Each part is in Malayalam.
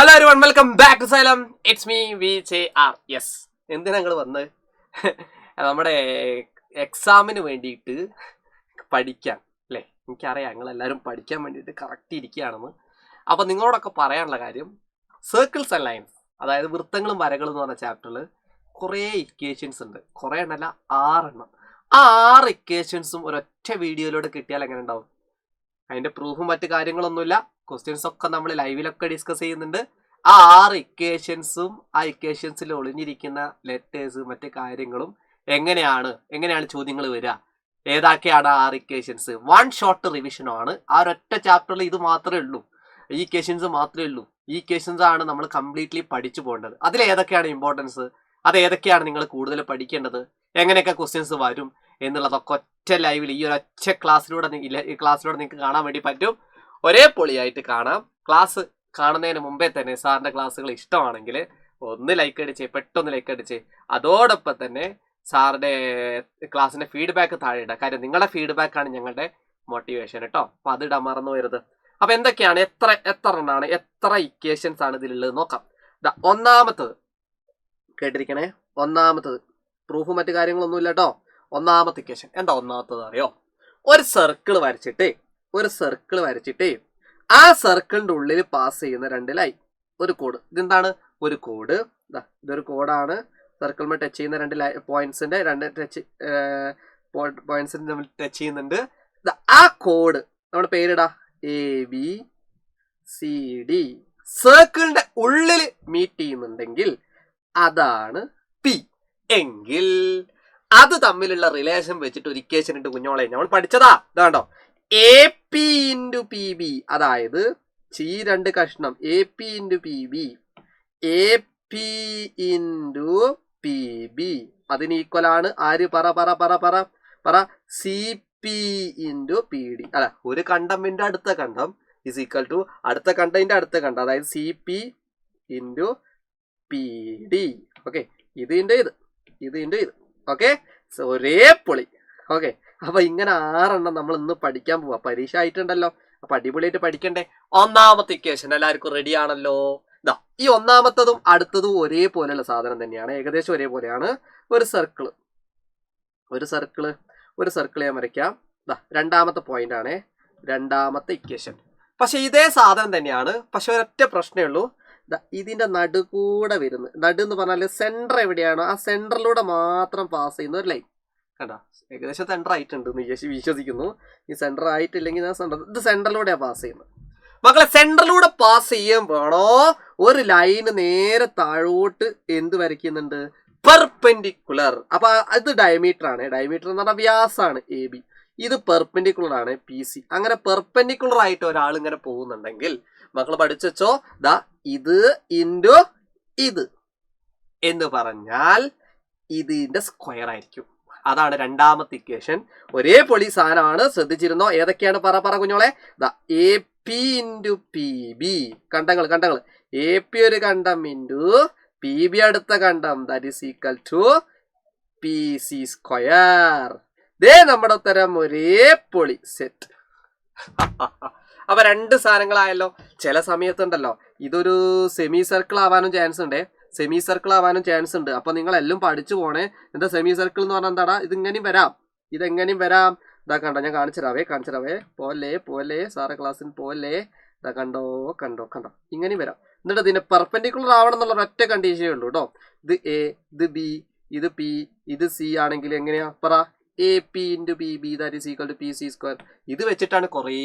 Hello everyone, welcome back to Xylem. It's me VJR. Yes, എന്തിനാ ഞങ്ങൾ വന്ന് നമ്മുടെ എക്സാമിന് വേണ്ടിയിട്ട് പഠിക്കാൻ അല്ലേ? എനിക്കറിയാം നിങ്ങളെല്ലാവരും പഠിക്കാൻ വേണ്ടിയിട്ട് കറക്റ്റ് ഇരിക്കുകയാണെന്ന്. അപ്പം നിങ്ങളോടൊക്കെ പറയാനുള്ള കാര്യം, സർക്കിൾസ് ആൻഡ് ലൈൻസ്, അതായത് വൃത്തങ്ങളും വരകളും എന്ന് പറഞ്ഞ ചാപ്റ്ററിൽ കുറേ ഇക്വേഷൻസ് ഉണ്ട്. കുറേ എണ്ണല്ല, 6 എണ്ണം. ആ 6 ഇക്വേഷൻസും ഒരൊറ്റ വീഡിയോയിലൂടെ കിട്ടിയാൽ എങ്ങനെ ഉണ്ടാവും? അതിൻ്റെ പ്രൂഫും മറ്റു കാര്യങ്ങളൊന്നുമില്ല. ക്വസ്റ്റ്യൻസ് ഒക്കെ നമ്മൾ ലൈവിലൊക്കെ ഡിസ്കസ് ചെയ്യുന്നുണ്ട്. ആ 6 ഇക്വേഷൻസും ആ ഇക്വേഷൻസിൽ ഒളിഞ്ഞിരിക്കുന്ന ലെറ്റേഴ്സ് മറ്റു കാര്യങ്ങളും എങ്ങനെയാണ് ചോദ്യങ്ങൾ വരിക, ഏതൊക്കെയാണ് ആ 6 ഇക്വേഷൻസ്, 1 ഷോർട്ട് റിവിഷനാണ്. ആ ഒരൊറ്റ ചാപ്റ്ററിൽ ഇത് മാത്രമേ ഉള്ളൂ, ഈ ഇക്വേഷൻസ് മാത്രമേ ഉള്ളൂ. ഈ ഇക്വേഷൻസ് ആണ് നമ്മൾ കംപ്ലീറ്റ്ലി പഠിച്ചു പോകേണ്ടത്. അതിൽ ഏതൊക്കെയാണ് ഇമ്പോർട്ടൻസ്, അത് ഏതൊക്കെയാണ് നിങ്ങൾ കൂടുതൽ പഠിക്കേണ്ടത്, എങ്ങനെയൊക്കെ ക്വസ്റ്റ്യൻസ് വരും എന്നുള്ളതൊക്കെ ഒറ്റ ലൈവിൽ ഈ ഒരൊറ്റ ക്ലാസ്സിലൂടെ നിങ്ങൾക്ക് കാണാൻ വേണ്ടി പറ്റും. ഒരേ പൊളിയായിട്ട് കാണാം. ക്ലാസ് കാണുന്നതിന് മുമ്പേ തന്നെ സാറിൻ്റെ ക്ലാസ്സുകൾ ഇഷ്ടമാണെങ്കിൽ ഒന്ന് ലൈക്ക് അടിച്ചേ, പെട്ടെന്ന് ലൈക്ക് അടിച്ചേ. അതോടൊപ്പം തന്നെ സാറിൻ്റെ ക്ലാസ്സിൻ്റെ ഫീഡ്ബാക്ക് താഴെ ഇടുക. കാര്യം നിങ്ങളുടെ ഫീഡ്ബാക്കാണ് ഞങ്ങളുടെ മോട്ടിവേഷൻ കേട്ടോ. അപ്പോൾ അതിടാൻ മറന്നു വരുത്. അപ്പോൾ എന്തൊക്കെയാണ്, എത്ര എണ്ണമാണ്, എത്ര ഇക്വേഷൻസ് ആണ് ഇതിലുള്ളത് നോക്കാം. ഒന്നാമത്തത് കേട്ടിരിക്കണേ. ഒന്നാമത്തത് പ്രൂഫ് മറ്റു കാര്യങ്ങളൊന്നുമില്ല കേട്ടോ. ഒന്നാമത്തെ ഇക്വേഷൻ എന്താ? ഒന്നാമത്തത് അറിയോ? ഒരു സർക്കിൾ വരച്ചിട്ട് ആ സർക്കിളിന്റെ ഉള്ളിൽ പാസ് ചെയ്യുന്ന 2 ലൈൻ, ഒരു കോഡ്. ഇതെന്താണ്? ഒരു കോഡ്. ഇതൊരു കോഡാണ്. സർക്കിളിൽ ടച്ച് ചെയ്യുന്ന 2 പോയിന്റ്സിന്റെ തമ്മിൽ ടച്ച് ചെയ്യുന്നുണ്ട്. ആ കോഡ് നമ്മുടെ പേരിടാ ABCD. സർക്കിളിന്റെ ഉള്ളിൽ മീറ്റ് ചെയ്യുന്നുണ്ടെങ്കിൽ അതാണ് P എങ്കിൽ അത് തമ്മിലുള്ള റിലേഷൻ വെച്ചിട്ട് ഒരു ഇക്വേഷൻ ഉണ്ട് കുഞ്ഞോളെ, നമ്മൾ പഠിച്ചതാ. ഇതാണ്ടോ, AP × PB. അതായത് ഈ 2 കഷ്ണം AP × PB, AP × PB അതിന് ഈക്വൽ ആണ് ആര്? പറ CP × PD. അല്ല, ഒരു കണ്ടമിന്റെ അടുത്ത കണ്ടം ഇസ് ഈക്വൽ ടു അടുത്ത കണ്ടതിന്റെ അടുത്ത കണ്ടം, അതായത് CP × PD. ഓക്കെ, ഇതിന്റെ ഇത് ഓക്കെ, ഒരേ പൊളി. ഓക്കെ, അപ്പൊ ഇങ്ങനെ 6 എണ്ണം നമ്മൾ ഇന്ന് പഠിക്കാൻ പോവാ. പരീക്ഷ ആയിട്ടുണ്ടല്ലോ, അപ്പൊ അടിപൊളിയായിട്ട് പഠിക്കണ്ടേ. ഒന്നാമത്തെ ഇക്വേഷൻ എല്ലാവർക്കും റെഡി ആണല്ലോ? ഈ ഒന്നാമത്തതും അടുത്തതും ഒരേപോലെയുള്ള സാധനം തന്നെയാണ്, ഏകദേശം ഒരേപോലെയാണ്. ഒരു സർക്കിൾ ഞാൻ വരയ്ക്കാം. രണ്ടാമത്തെ പോയിന്റ് ആണ് രണ്ടാമത്തെ ഇക്വേഷൻ. പക്ഷെ ഇതേ സാധനം തന്നെയാണ്, പക്ഷെ ഒരൊറ്റ പ്രശ്നമേ ഉള്ളൂ. ഇതിന്റെ നടുകൂടെ വരുന്നത്, നടു എന്ന് പറഞ്ഞാൽ സെന്റർ എവിടെയാണോ ആ സെന്ററിലൂടെ മാത്രം പാസ് ചെയ്യുന്ന ഒരു ലൈൻ കണ്ടോ. ഏകദേശം സെന്റർ ആയിട്ടുണ്ട് വിശ്വസിക്കുന്നു. ഈ സെന്റർ ആയിട്ടില്ലെങ്കിൽ ഇത് സെന്ററിലൂടെയാണ് പാസ് ചെയ്യുന്നത്. മക്കളെ, സെന്ററിലൂടെ പാസ് ചെയ്യുമ്പോഴോ ഒരു ലൈന് നേരെ താഴോട്ട് എന്ത് വരയ്ക്കുന്നുണ്ട്? പെർപെൻഡിക്കുലർ. അപ്പൊ ഇത് ഡയമീറ്റർ ആണ്. ഡയമീറ്റർ എന്ന് പറഞ്ഞാൽ വ്യാസാണ് AB. ഇത് പെർപെൻഡിക്കുലർ ആണ് PC. അങ്ങനെ പെർപെൻഡിക്കുലർ ആയിട്ട് ഒരാൾ ഇങ്ങനെ പോകുന്നുണ്ടെങ്കിൽ മക്കൾ പഠിച്ചു വെച്ചോ, ഇത് ഇൻറ്റു ഇത് എന്ന് പറഞ്ഞാൽ ഇതിന്റെ സ്ക്വയർ ആയിരിക്കും. അതാണ് രണ്ടാമത്തെ ഇക്വേഷൻ. ഒരേ പൊളി സാധനമാണ്, ശ്രദ്ധിച്ചിരുന്നോ? ഏതൊക്കെയാണ്? പറ കുഞ്ഞോളെ. AP × PB. കണ്ടങ്ങൾ AP ഒരു കണ്ടം ഇൻറ്റു PB അടുത്ത കണ്ടം, that is equal to PC square. ദേ നമ്മുടെ ഉത്തരം ഒരേ പൊളി സെറ്റ്. അപ്പൊ 2 സാധനങ്ങളായല്ലോ. ചില സമയത്തുണ്ടല്ലോ ഇതൊരു സെമി സർക്കിൾ ആവാനും ചാൻസ് ഉണ്ട്. അപ്പൊ നിങ്ങൾ എല്ലാം പഠിച്ചു പോണേ. എന്താ സെമി സർക്കിൾ എന്ന് പറഞ്ഞാൽ എന്താടാ? ഇതെങ്ങനെയും വരാം. ഇതാ കണ്ടോ, ഞാൻ കാണിച്ചു തരാവേ. പോലെ സാറെ ക്ലാസ്സിന് പോലെ. ഇതാ കണ്ടോ, ഇങ്ങനെയും വരാം. എന്നിട്ട് ഇതിന്റെ പെർപെൻഡിക്കുലർ ആവണം എന്നുള്ള ഒറ്റ കണ്ടീഷനേ ഉള്ളൂ കേട്ടോ. ഇത് A, ഇത് B, ഇത് P, ഇത് C ആണെങ്കിൽ എങ്ങനെയാ? പറ. AP × PB that is equal to PC square. ഇത് വെച്ചിട്ടാണ് കുറേ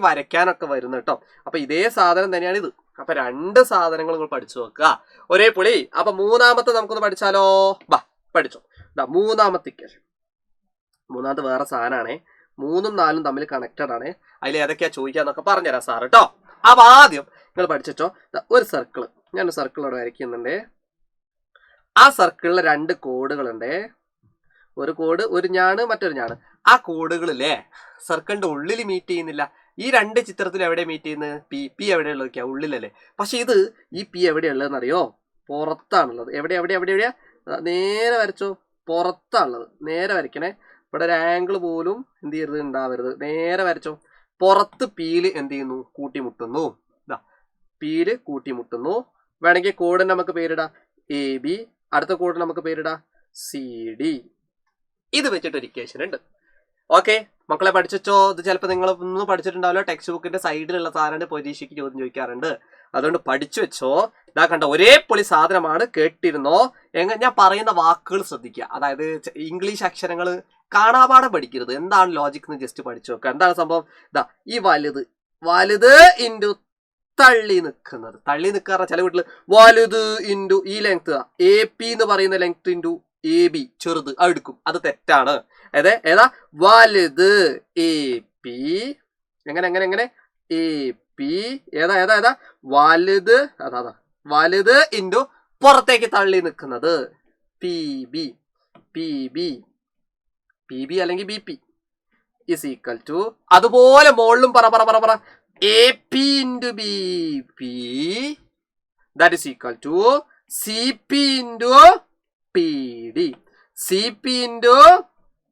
വരയ്ക്കാനൊക്കെ വരുന്നത് കേട്ടോ. അപ്പൊ ഇതേ സാധനം തന്നെയാണ് ഇത്. അപ്പൊ 2 സാധനങ്ങൾ നിങ്ങൾ പഠിച്ചു നോക്കുക, ഒരേ പൊളി. അപ്പൊ മൂന്നാമത്തെ നമുക്കൊന്ന് പഠിച്ചാലോ? പഠിച്ചോ. മൂന്നാമത്തെ ഇക്വേഷൻ. മൂന്നാമത്തെ വേറെ സാധനമാണേ. 3ഉം 4ഉം തമ്മിൽ കണക്റ്റഡ് ആണ്. അതിൽ ഏതൊക്കെയാ ചോദിക്കാന്നൊക്കെ പറഞ്ഞുതരാം സാർ കേട്ടോ. അപ്പൊ ആദ്യം നിങ്ങൾ പഠിച്ചോ, ഒരു സർക്കിൾ, ഞാനൊരു സർക്കിൾ അവിടെ വരയ്ക്കുന്നുണ്ട്. ആ സർക്കിളിൽ 2 കോഡുകളുണ്ട്. ഒരു കോഡ്, ഒരു ഞാണ്, മറ്റൊരു ഞാണ്. ആ കോഡുകളില്ലേ സർക്കിളിന്റെ ഉള്ളിൽ മീറ്റ് ചെയ്യുന്നില്ല. ഈ 2 ചിത്രത്തിൽ എവിടെ മീറ്റ് ചെയ്യുന്നത്? P എവിടെയുള്ളത്? ഉള്ളിലല്ലേ. പക്ഷെ ഈ P എവിടെയുള്ളതെന്ന് അറിയോ? പുറത്താണുള്ളത്. എവിടെയാ? നേരെ വരച്ചോ, പുറത്താണുള്ളത്. നേരെ വരയ്ക്കണേ. ഇവിടെ ഒരു ആംഗിൾ പോലും എന്ത് ചെയ്യരുത്, നേരെ വരച്ചോ. പുറത്ത് Pയിൽ എന്ത് ചെയ്യുന്നു? കൂട്ടിമുട്ടുന്നു. പിയിൽ കൂട്ടിമുട്ടുന്നു. വേണമെങ്കിൽ കോഡിന് നമുക്ക് പേരിടാം AB, അടുത്ത കോഡിന് നമുക്ക് പേരിടാം CD. ഇത് വെച്ചിട്ടൊരു ഇക്വേഷൻ ഉണ്ട്. ഓക്കെ മക്കളെ പഠിച്ചോ? ഇത് ചിലപ്പോൾ നിങ്ങൾ ഒന്നും പഠിച്ചിട്ടുണ്ടാവില്ല. ടെക്സ്റ്റ് ബുക്കിന്റെ സൈഡിലുള്ള സാധനം പരീക്ഷയ്ക്ക് ചോദ്യം ചോദിക്കാറുണ്ട്. അതുകൊണ്ട് പഠിച്ചു വെച്ചോ. ഇതാ കണ്ട ഒരേ പൊളി സാധനമാണ്. കേട്ടിരുന്നോ? ഞാൻ പറയുന്ന വാക്കുകൾ ശ്രദ്ധിക്കുക. അതായത് ഇംഗ്ലീഷ് അക്ഷരങ്ങൾ കാണാപാഠം പഠിക്കരുത്. എന്താണ് ലോജിക് എന്ന് ജസ്റ്റ് പഠിച്ചു നോക്കുക. എന്താണ് സംഭവം? ഇതാ ഈ വലുത് ഇൻറ്റു തള്ളി നിൽക്കുന്നത്. തള്ളി നിൽക്കാറ ചില വീട്ടിൽ വലുത് ഇൻറ്റു ഈ ലെങ്ത് AP എന്ന് പറയുന്ന ലെങ്ത് ഇൻറ്റു AB ചെറുത് എടുക്കും. അത് തെറ്റാണ്. ഏതാ വലുത് AP, എങ്ങനെ AP ഏതാ വലുത് വലുത് ഇൻറ്റു പുറത്തേക്ക് തള്ളി നിൽക്കുന്നത് PB അല്ലെങ്കിൽ BP is equal to അതുപോലെ മുകളിലും പറ AP into BP that is equal to CP into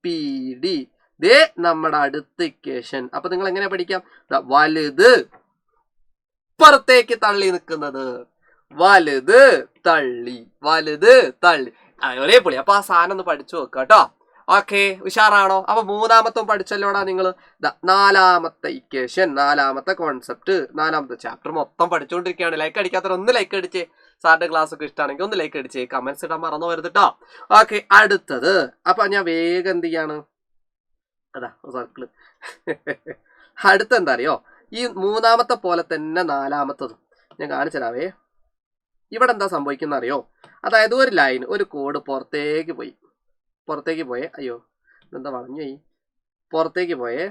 PD. ദേ നമ്മുടെ അടുത്ത ഇക്വേഷൻ. അപ്പൊ നിങ്ങൾ എങ്ങനെ പഠിക്കാം? വലുത് പുറത്തേക്ക് തള്ളി നിൽക്കുന്നത്, വലുത് തള്ളി ഒരേ പൊളി. അപ്പൊ ആ സാധനം ഒന്ന് പഠിച്ചു വെക്കുക കേട്ടോ. ഓക്കെ ഉഷാറാണോ? അപ്പൊ മൂന്നാമത്തും പഠിച്ചല്ലോടാ നിങ്ങൾ. നാലാമത്തെ ഇക്വേഷൻ, നാലാമത്തെ കോൺസെപ്റ്റ്, നാലാമത്തെ ചാപ്റ്റർ മൊത്തം പഠിച്ചുകൊണ്ടിരിക്കുകയാണ്. ലൈക്ക് അടിക്കാത്തവർ ഒന്ന് ലൈക്ക് അടിച്ചേ. സാറിന്റെ ക്ലാസ് ഒക്കെ ഇഷ്ടമാണെങ്കിൽ ഒന്ന് ലൈക്ക് അടിച്ചേ. കമന്റ്സ് ഇടാൻ മറന്നു വരുത് കേട്ടോ. ഓക്കെ അടുത്തത്. അപ്പൊ ഞാൻ വേഗം എന്ത് ചെയ്യാണ്? സർക്കിള്. അടുത്ത എന്താ അറിയോ? ഈ മൂന്നാമത്തെ പോലെ തന്നെ നാലാമത്തതും ഞാൻ കാണിച്ചു തരാവേ. ഇവിടെ എന്താ സംഭവിക്കുന്ന അറിയോ? അതായത് ഒരു ലൈൻ, ഒരു കോഡ് പുറത്തേക്ക് പോയേ. അയ്യോ എന്താ വളഞ്ഞു പോയി. പുറത്തേക്ക് പോയേ.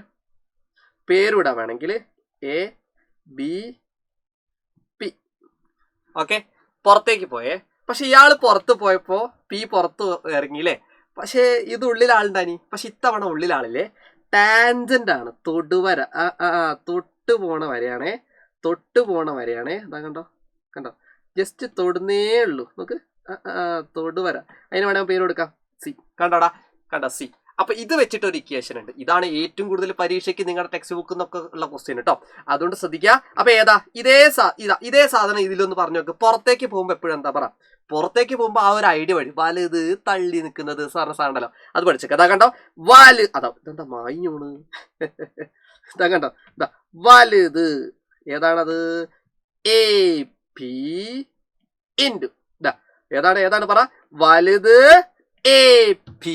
പേരിടാൻ വേണമെങ്കിൽ ABP. ഓക്കെ പുറത്തേക്ക് പോയേ. പക്ഷെ ഇയാൾ പുറത്ത് പോയപ്പോ P പുറത്ത് ഇറങ്ങിയില്ലേ? പക്ഷേ ഇത് ഉള്ളിലാളുണ്ടാനി. പക്ഷെ ഇത്തവണ ഉള്ളിലാളില്ലേ? ടാൻജന്റ് ആണ്, തൊടുവര. തൊട്ട് പോണ വരെയാണേ. ഇതാ കണ്ടോ ജസ്റ്റ് തൊടുന്നേ ഉള്ളൂ. നമുക്ക് തൊടുവര. അതിന് വേണമെങ്കിൽ പേര് കൊടുക്കാം C. കണ്ട C. അപ്പൊ ഇത് വെച്ചിട്ട് ഒരു ഇക്വേഷൻ ഉണ്ട്. ഇതാണ് ഏറ്റവും കൂടുതൽ പരീക്ഷയ്ക്ക് നിങ്ങളുടെ ടെക്സ്റ്റ് ബുക്കിൽ നിന്നൊക്കെ ഉള്ള ക്വസ്റ്റ്യൻ കേട്ടോ. അതുകൊണ്ട് ശ്രദ്ധിക്കുക. അപ്പൊ ഇതേ സാധനം ഇതിലൊന്ന് പറഞ്ഞു നോക്ക്. പുറത്തേക്ക് പോകുമ്പോ എപ്പോഴും എന്താ പറ? പുറത്തേക്ക് പോകുമ്പോ ആ ഒരു ഐഡിയ വഴി വലുത് തള്ളി നിൽക്കുന്നത് സാധനമല്ലോ. അത് പഠിച്ചേക്ക. അതാ കണ്ടോ ഇതെന്താ മായിഞ്ഞോണ്. ഇതാ കണ്ടോ വലുത് ഏതാണത്? AP ഇൻറ്റു ഏതാണ് പറ? വലുത് AP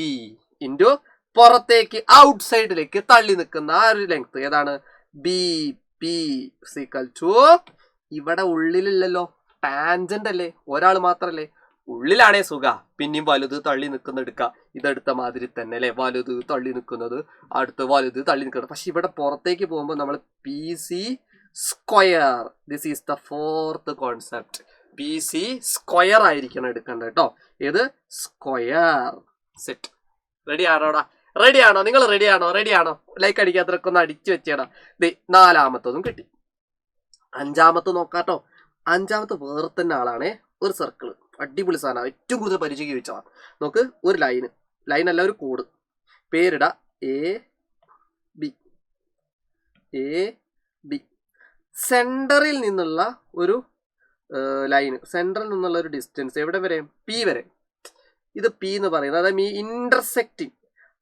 ഇൻറ്റു പുറത്തേക്ക് ഔട്ട്സൈഡിലേക്ക് തള്ളി നിൽക്കുന്ന ആ ഒരു ലെങ്ത് ഏതാണ്? BP ഈക്വൽ ടു ഇവിടെ ഉള്ളിലില്ലല്ലോ, ടാൻജന്റ് അല്ലേ, ഒരാൾ മാത്രല്ലേ. ഉള്ളിലാണേ സുഖ. പിന്നെയും വലുത് തള്ളി നിൽക്കുന്ന എടുക്കുക. ഇതെടുത്ത മാതിരി തന്നെ അല്ലേ? വലുത് തള്ളി നിൽക്കുന്നത്, അടുത്ത് വലുത് തള്ളി നിൽക്കുന്നത്. പക്ഷെ ഇവിടെ പുറത്തേക്ക് പോകുമ്പോൾ നമ്മൾ PC square. This is the fourth concept. PC square ആയിരിക്കണം എടുക്കേണ്ടത് കേട്ടോ. ഏത്? സ്ക്വയർ. സെറ്റ്. റെഡിയാണോ നിങ്ങൾ? റെഡിയാണോ? ലൈക്ക് അടിക്കാത്തവരൊക്കെ ഒന്ന് അടിച്ചു വെച്ചേടാ. നാലാമത്തതും കിട്ടി. അഞ്ചാമത്തെ നോക്കാട്ടോ. അഞ്ചാമത്തെ വേറെ തന്നെ ആളാണേ. ഒരു സർക്കിള്, അടിപൊളി സാധനം, ഏറ്റവും കൂടുതൽ പരിചയം ചോദിച്ചതാണ്. നോക്ക്, ഒരു ലൈൻ അല്ല, ഒരു കോഡ്. പേരിട AB. സെന്ററിൽ നിന്നുള്ള ഒരു ലൈന്, സെന്ററിൽ നിന്നുള്ള ഒരു ഡിസ്റ്റൻസ് എവിടെ വരെ? P വരെ. ഇത് P എന്ന് പറയുന്നത്, അതായത് ഈ ഇന്റർസെക്റ്റിംഗ്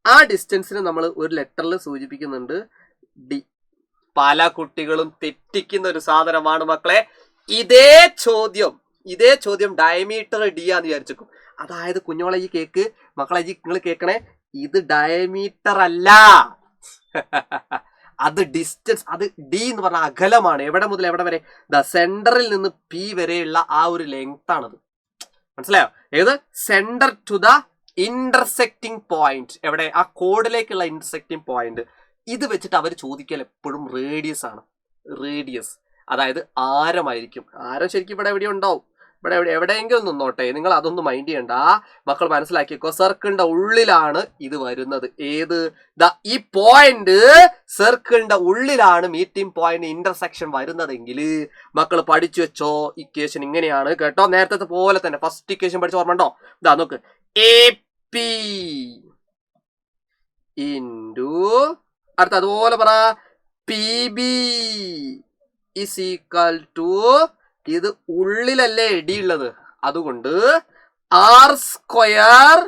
ആ ഡിസ്റ്റൻസിന് നമ്മൾ ഒരു ലെറ്ററിൽ സൂചിപ്പിക്കുന്നുണ്ട് D. പല കുട്ടികളും തെറ്റിക്കുന്ന ഒരു സാധനമാണ് മക്കളെ. ഇതേ ചോദ്യം ഡയമീറ്റർ D ആന്ന് വിചാരിച്ചേക്കും. അതായത് കുഞ്ഞോളെ ഈ കേക്ക്, മക്കളെ നിങ്ങൾ കേൾക്കണേ, ഇത് ഡയമീറ്റർ അല്ല. അത് ഡിസ്റ്റൻസ്, അത് D എന്ന് പറഞ്ഞ അകലമാണ്. എവിടെ മുതൽ എവിടെ വരെ? സെന്ററിൽ നിന്ന് P വരെയുള്ള ആ ഒരു ലെങ്ത് ആണത്. മനസ്സിലായോ? ഏത്? Centre to the intersecting point. എവിടെ? ആ കോഡിലേക്കുള്ള ഇന്റർസെക്റ്റിംഗ് പോയിന്റ്. ഇത് വെച്ചിട്ട് അവർ ചോദിക്കൽ എപ്പോഴും റേഡിയസ് ആണ്. റേഡിയസ് അതായത് ആരമായിരിക്കും. ആരം ശരിക്കും ഇവിടെ എവിടെ ഉണ്ടാവും, എവിടെയെങ്കിലും നിന്നോട്ടെ. നിങ്ങൾ അതൊന്നും മൈൻഡ് ചെയ്യണ്ട. മക്കൾ മനസ്സിലാക്കിക്കോ, സർക്കിളിന്റെ ഉള്ളിലാണ് ഇത് വരുന്നത്. ഏത്? ഈ പോയിന്റ് സർക്കിളിന്റെ ഉള്ളിലാണ് മീറ്റിംഗ് പോയിന്റ് ഇന്റർസെക്ഷൻ വരുന്നതെങ്കിൽ മക്കൾ പഠിച്ചു വെച്ചോ. ഇക്വേഷൻ ഇങ്ങനെയാണ് കേട്ടോ. നേരത്തെ പോലെ തന്നെ ഫസ്റ്റ് ഇക്വേഷൻ പഠിച്ച ഓർമ്മ ഉണ്ടോ? നോക്ക്, AP ഇൻറ്റു അടുത്ത അതുപോലെ പറ PB is equal to ഇത് ഉള്ളിലല്ലേ ഡി ഉള്ളത്, അതുകൊണ്ട് r²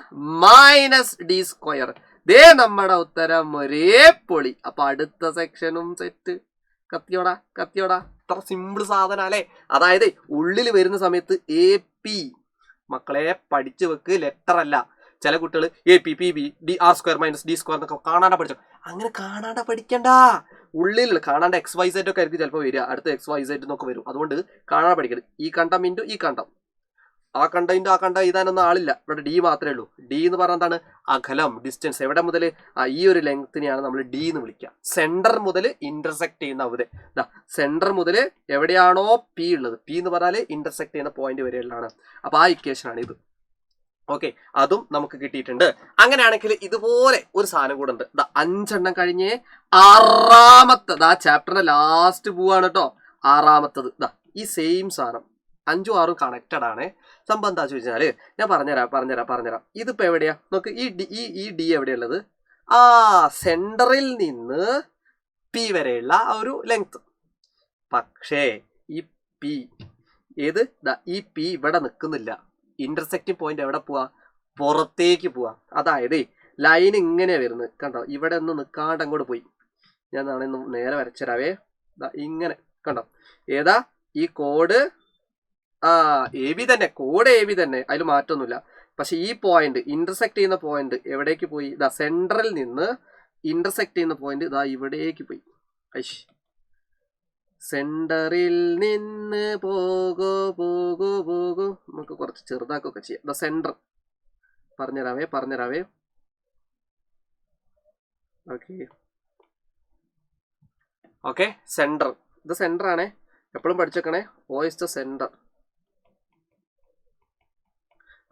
മൈനസ് d². ദേ നമ്മുടെ ഉത്തരം ഒരേ പൊളി. അപ്പൊ അടുത്ത സെക്ഷനും സെറ്റ്. കത്തിയോടാ ഇത്ര സിമ്പിൾ സാധനം അല്ലേ. അതായത് ഉള്ളിൽ വരുന്ന സമയത്ത് AP മക്കളെ പഠിച്ചു വെക്ക്, ലെറ്റർ അല്ല. ചില കുട്ടികൾ AP PB r² minus d² എന്നൊക്കെ കാണാണ്ട പഠിച്ചു. അങ്ങനെ കാണാണ്ട പഠിക്കണ്ട. ഉള്ളിൽ കാണാണ്ട XYZ ഒക്കെ ആയിരിക്കും ചിലപ്പോൾ വരിക, അടുത്ത XYZ എന്നൊക്കെ വരും. അതുകൊണ്ട് കാണാൻ പഠിക്കരുത്. ഈ കണ്ടം ഇൻറ്റു ഈ കണ്ടം, ആ കണ്ടം ആ കണ്ടം എഴുതാനൊന്നും ആളില്ല. ഇവിടെ D മാത്രമേ ഉള്ളൂ. D എന്ന് പറഞ്ഞാൽ എന്താണ്? അകലം, ഡിസ്റ്റൻസ്. എവിടെ മുതൽ? ഈ ഒരു ലെങ്ത്തിനെയാണ് നമ്മൾ D എന്ന് വിളിക്കുക. സെന്റർ മുതൽ ഇന്റർസെക്ട് ചെയ്യുന്ന അവിടെ സെന്റർ മുതൽ എവിടെയാണോ P ഉള്ളത്, P എന്ന് പറഞ്ഞാൽ ഇന്റർസെക്ട് ചെയ്യുന്ന പോയിന്റ് വരെയുള്ളതാണ്. അപ്പൊ ആ ഇക്വേഷൻ ആണ് ഇത്. ഓക്കെ, അതും നമുക്ക് കിട്ടിയിട്ടുണ്ട്. അങ്ങനെയാണെങ്കിൽ ഇതുപോലെ ഒരു സാധനം കൂടെ ഉണ്ട്. 5 എണ്ണം കഴിഞ്ഞ് 6ാമത്തെ ചാപ്റ്ററിന്റെ ലാസ്റ്റ് പോവാണ് കേട്ടോ. 6ാമത്തത് ഈ സെയിം സാധനം 5ഉം 6ഉം കണക്റ്റഡ് ആണ്. സംഭവം എന്താ ചോദിച്ചാല് ഞാൻ പറഞ്ഞുതരാം. ഇതിപ്പോ എവിടെയാ നോക്ക്, ഈ ഡി എവിടെയുള്ളത്? സെന്ററിൽ നിന്ന് P വരെയുള്ള ആ ഒരു ലെങ്ത്. പക്ഷേ ഈ P ഈ P ഇവിടെ നിൽക്കുന്നില്ല. ഇന്റർസെക്റ്റിംഗ് പോയിന്റ് എവിടെ പോവാ? പുറത്തേക്ക് പോവാ. അതായത് ലൈൻ ഇങ്ങനെയാ വരുന്നത്, കണ്ടോ? ഇവിടെ ഒന്ന് നിൽക്കാണ്ട് അങ്ങോട്ട് പോയി. ഞാൻ നേരെ വരച്ചരാവേ. ഇങ്ങനെ കണ്ടോ? ഏതാ ഈ കോഡ്? AB തന്നെ, കോഡ് AB തന്നെ, അതിൽ മാറ്റമൊന്നുമില്ല. പക്ഷെ ഈ പോയിന്റ് ഇന്റർസെക്ട് ചെയ്യുന്ന പോയിന്റ് എവിടേക്ക് പോയി? സെന്ററിൽ നിന്ന് ഇന്റർസെക്ട് ചെയ്യുന്ന പോയിന്റ് ഇവിടേക്ക് പോയി. സെന്ററിൽ നിന്ന് പോകൂ. നമുക്ക് കുറച്ച് ചെറുതാക്കൊക്കെ ചെയ്യാം. സെന്റർ പറഞ്ഞുതരാവേ. Okay, centre. ഇത് സെന്റർ ആണേ, എപ്പോഴും പഠിച്ചേക്കണേ. O is the centre.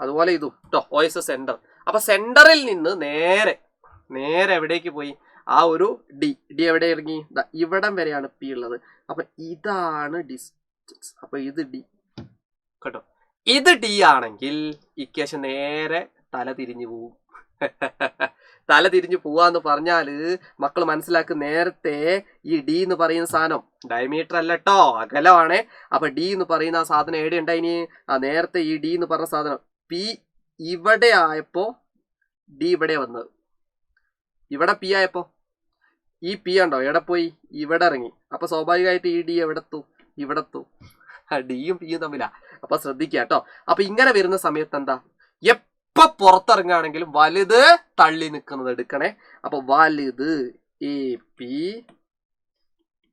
അതുപോലെ ഇതും കേട്ടോ, O is the സെന്റർ. അപ്പൊ സെന്ററിൽ നിന്ന് നേരെ എവിടേക്ക് പോയി? ആ ഒരു ഡി എവിടെ ഇറങ്ങി? ഇവിടം വരെയാണ് P ഉള്ളത്. അപ്പൊ ഇതാണ് ഡിസ്റ്റൻസ്. അപ്പൊ ഇത് D കേട്ടോ. ഇത് D ആണെങ്കിൽ ഇക്വേഷൻ നേരെ തല തിരിഞ്ഞു പോവും. തല തിരിഞ്ഞു പോവാന്ന് പറഞ്ഞാല് മക്കൾ മനസ്സിലാക്കി. നേരത്തെ ഈ D എന്ന് പറയുന്ന സാധനം ഡയമീറ്റർ അല്ല കേട്ടോ, അകലമാണ്. അപ്പൊ D എന്ന് പറയുന്ന ആ സാധനം എവിടെ ഉണ്ടായിനി? നേരത്തെ ഈ D എന്ന് പറഞ്ഞ സാധനം P ഇവിടെ ആയപ്പോ D ഇവിടെ വന്നത്. ഇവിടെ P ആയപ്പോ ഈ P ഉണ്ടോ എവിടെ പോയി? ഇവിടെ ഇറങ്ങി. അപ്പൊ സ്വാഭാവികമായിട്ട് ഈ D എവിടെത്തും? ഇവിടെത്തും. ഡിയും പിയും തമ്മിലാ. അപ്പൊ ശ്രദ്ധിക്കുക കേട്ടോ. അപ്പൊ ഇങ്ങനെ വരുന്ന സമയത്ത് എന്താ? എപ്പോ പുറത്തിറങ്ങുകയാണെങ്കിലും വലുത് തള്ളി നിൽക്കുന്നത് എടുക്കണേ. അപ്പൊ വലുത് AP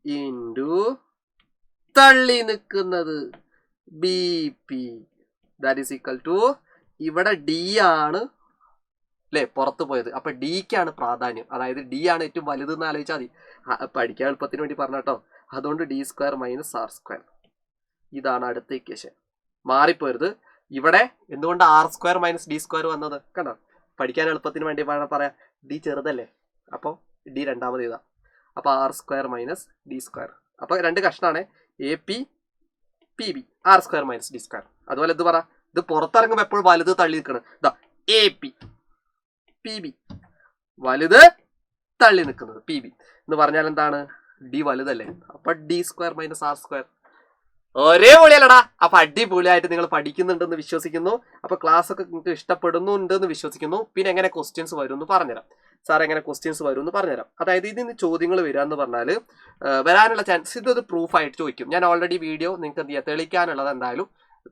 ഇൻറ്റു തള്ളി നിൽക്കുന്നത് BP, that is equal to ഇവിടെ D ആണ് അല്ലേ പുറത്ത് പോയത്. അപ്പൊ ഡിക്കാണ് പ്രാധാന്യം. അതായത് D ആണ് ഏറ്റവും വലുത് എന്ന് ആലോചിച്ചാൽ മതി. പഠിക്കാൻ എളുപ്പത്തിന് വേണ്ടി പറഞ്ഞോ. അതുകൊണ്ട് d² മൈനസ് r². ഇതാണ് അടുത്ത ഇക്വേഷൻ. മാറിപ്പോരുത്. ഇവിടെ എന്തുകൊണ്ട് r² മൈനസ് d² വന്നത്? കണ്ടോ? പഠിക്കാൻ എളുപ്പത്തിന് വേണ്ടി പറയാം. D ചെറുതല്ലേ, അപ്പോൾ D രണ്ടാമത് ഇതാ. അപ്പൊ r² മൈനസ് d². അപ്പൊ രണ്ട് കഷ്ണാണ്, AP PB, r² minus d². അതുപോലെ ഇത് പറ, ഇത് പുറത്തിറങ്ങുമ്പോൾ എപ്പോഴും വലുത് തള്ളി നിൽക്കണം. AP PB, വലുത് തള്ളി നിൽക്കുന്നത് PB എന്ന് പറഞ്ഞാൽ എന്താണ്? D വലുതല്ലേ. അപ്പൊ d² മൈനസ് r². ഒരേ പൊളിയല്ലടാ. അപ്പൊ അടിപൊളിയായിട്ട് നിങ്ങൾ പഠിക്കുന്നുണ്ടെന്ന് വിശ്വസിക്കുന്നു. അപ്പൊ ക്ലാസ് ഒക്കെ നിങ്ങൾക്ക് ഇഷ്ടപ്പെടുന്നുണ്ടെന്ന് വിശ്വസിക്കുന്നു. പിന്നെ എങ്ങനെ ക്വസ്റ്റ്യൻസ് വരും എന്ന് പറഞ്ഞുതരാം. സാർ എങ്ങനെ ക്വസ്റ്റ്യൻസ് വരും എന്ന് പറഞ്ഞുതരാം. അതായത് ഇതിന് ചോദ്യങ്ങൾ വരിക എന്ന് പറഞ്ഞാൽ വരാനുള്ള ചാൻസ്, ഇതൊരു പ്രൂഫായിട്ട് ചോദിക്കും. ഞാൻ ഓൾറെഡി വീഡിയോ നിങ്ങൾക്ക് എന്ത് ചെയ്യാം, തെളിയിക്കാനുള്ളത് എന്തായാലും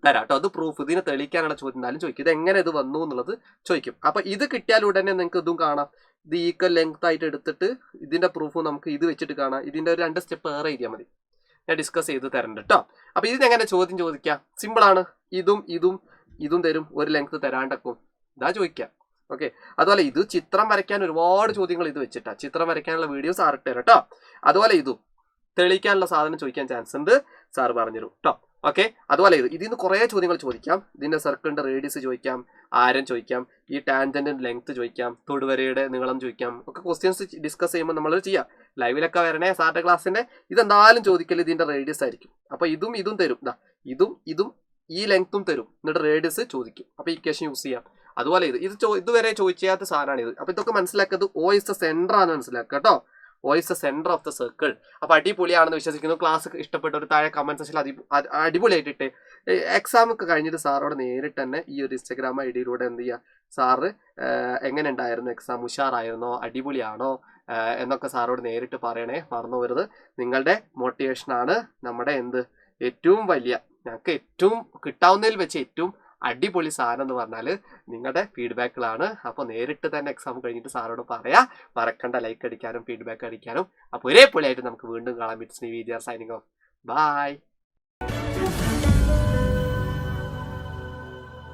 തരാം കേട്ടോ. അത് പ്രൂഫ്, ഇതിനെ തെളിയിക്കാനുള്ള ചോദ്യം എന്തായാലും ചോദിക്കും. ഇത് എങ്ങനെ ഇത് വന്നു എന്നുള്ളത് ചോദിക്കും. അപ്പൊ ഇത് കിട്ടിയാൽ ഉടനെ നിങ്ങൾക്ക് ഇതും കാണാം. ഇത് ഈക്വൽ ലെങ്ത് ആയിട്ട് എടുത്തിട്ട് ഇതിന്റെ പ്രൂഫ് നമുക്ക് ഇത് വെച്ചിട്ട് കാണാം. ഇതിന്റെ ഒരു 2 സ്റ്റെപ്പ് ഏറെ എഴുതിയാൽ മതി. ഞാൻ ഡിസ്കസ് ചെയ്ത് തരണ്ട് കേട്ടോ. അപ്പൊ ഇതിനെങ്ങനെ ചോദ്യം ചോദിക്കാം? സിമ്പിളാണ്. ഇതും തരും, ഒരു ലെങ്ത് തരാണ്ടക്കും ഇതാ ചോദിക്കാം. ഓക്കെ, അതുപോലെ ഇത് ചിത്രം വരയ്ക്കാൻ ഒരുപാട് ചോദ്യങ്ങൾ ഇത് വെച്ചിട്ടാ. ചിത്രം വരയ്ക്കാനുള്ള വീഡിയോസ് സാർ ഇട്ട് തരാം കേട്ടോ. അതുപോലെ ഇതും തെളിയിക്കാനുള്ള സാധനം ചോദിക്കാൻ ചാൻസ് ഉണ്ട്, സാർ പറഞ്ഞുതരും കേട്ടോ. ഓക്കെ, അതുപോലെ ഇതിന്ന് കുറേ ചോദ്യങ്ങൾ ചോദിക്കാം. ഇതിന്റെ സർക്കിളിന്റെ റേഡിയസ് ചോദിക്കാം, ആരം ചോദിക്കാം, ഈ ടാൻജന്റിന്റെ ലെങ്ത് ചോദിക്കാം, തൊടുവരയുടെ നീളം ചോദിക്കാം. ഒക്കെ ക്വസ്റ്റ്യൻസ് ഡിസ്കസ് ചെയ്യുമ്പോൾ നമ്മൾ ചെയ്യാം. ലൈവിലൊക്കെ വരണേ സാറിന്റെ ക്ലാസ്സിന്റെ. ഇതെന്തായാലും ചോദിക്കൽ ഇതിന്റെ റേഡിയസ് ആയിരിക്കും. അപ്പൊ ഇതും തരും. ഇതും ഈ ലെങ്ത്തും തരും, എന്നിട്ട് റേഡിയസ് ചോദിക്കും. അപ്പൊ ഇക്വേഷൻ യൂസ് ചെയ്യാം. അതുപോലെ ഇതുവരെ ചോദിച്ചാത്ത സാധനമാണ് ഇത്. അപ്പൊ ഇതൊക്കെ മനസ്സിലാക്കുന്നത് O is the സെന്റർ ആണ് മനസ്സിലാക്കുക കേട്ടോ. Voice the centre of the circle. അപ്പോൾ അടിപൊളിയാണെന്ന് വിശ്വസിക്കുന്നു. ക്ലാസ് ഇഷ്ടപ്പെട്ട ഒരു താഴെ കമന്റ് സെക്ഷനിൽ അടിപൊളിയായിട്ടിട്ട് എക്സാം ഒക്കെ കഴിഞ്ഞിട്ട് സാറോട് നേരിട്ട് തന്നെ ഈ ഒരു ഇൻസ്റ്റാഗ്രാം ഐഡിയിലൂടെ എന്ത് ചെയ്യുക, സാറ് എങ്ങനെ ഉണ്ടായിരുന്നു എക്സാം, ഉഷാറായിരുന്നോ, അടിപൊളിയാണോ എന്നൊക്കെ സാറോട് നേരിട്ട് പറയണേ, മറന്നു വരുത്. നിങ്ങളുടെ മോട്ടിവേഷനാണ് നമ്മുടെ ഏറ്റവും വലിയ, ഞങ്ങൾക്ക് ഏറ്റവും കിട്ടാവുന്നതിൽ വെച്ച് ഏറ്റവും അടിപൊളി സാധനം എന്ന് പറഞ്ഞാൽ നിങ്ങളുടെ ഫീഡ്ബാക്കുകളാണ്. അപ്പോൾ നേരിട്ട് തന്നെ എക്സാം കഴിഞ്ഞിട്ട് സാറോട് പറയാം. മറക്കണ്ട ലൈക്ക് അടിക്കാനും ഫീഡ്ബാക്ക് അടിക്കാനും. അപ്പോൾ ഒരേപോലെ ആയിട്ട് നമുക്ക് വീണ്ടും കാണാം. It's me Vidya R signing off. By.